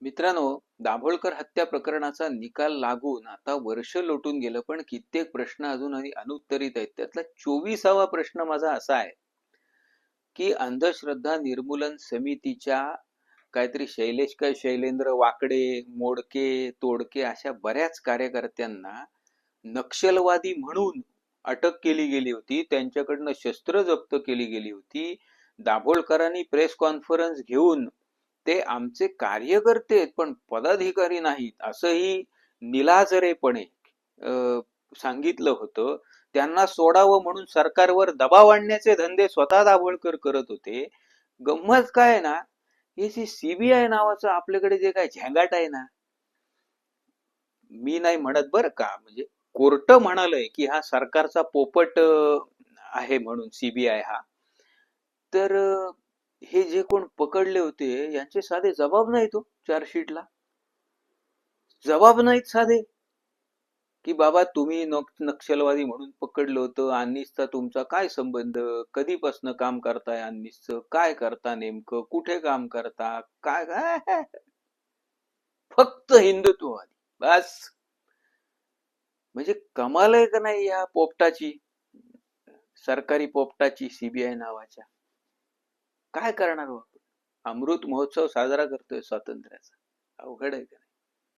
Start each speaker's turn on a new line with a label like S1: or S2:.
S1: मित्रांनो, दाभोळकर हत्या प्रकरणाचा निकाल लागून आता वर्ष लोटून गेलं, पण कित्येक प्रश्न अजूनही अनुत्तरित आहेत. त्यातला 24वा प्रश्न माझा असा आहे की अंधश्रद्धा निर्मूलन समितीच्या काहीतरी शैलेश काय शैलेंद्र वाकडे, मोडके, तोडके अशा बऱ्याच कार्यकर्त्यांना नक्षलवादी म्हणून अटक केली गेली होती. त्यांच्याकडनं शस्त्र जप्त केली गेली होती. दाभोळकरांनी प्रेस कॉन्फरन्स घेऊन ते आमचे कार्यकर्ते आहेत पण पदाधिकारी नाहीत असंही निलाजरेपणे सांगितलं होतं. त्यांना सोडावं म्हणून सरकारवर दबाव आणण्याचे धंदे स्वतः दाभोळकर करत होते. गंमत काय आहे ना, हे जे सीबीआय नावाचं आपल्याकडे जे काय झंगाट आहे ना, मी नाही म्हणत बरं का, म्हणजे कोर्ट म्हणालंय की हा सरकारचा पोपट आहे म्हणून सीबीआय हा. तर हे जे कोण पकडले होते यांचे साधे जबाब नाहीत हो चार्जशीटला. जबाब नाहीत साधे की बाबा तुम्ही नक्षलवादी म्हणून पकडलं होतं, अन्निसचा तुमचा काय संबंध, कधीपासून काम करताय, अन्निसचं काय करता, नेमकं कुठे काम करता, काय काय, फक्त हिंदुत्ववादी बस. म्हणजे कमाल आहे का नाही या पोपटाची, सरकारी पोपटाची, सीबीआय नावाच्या. काय करणार हो आपण? अमृत महोत्सव साजरा करतोय स्वातंत्र्याचा, अवघड आहे का?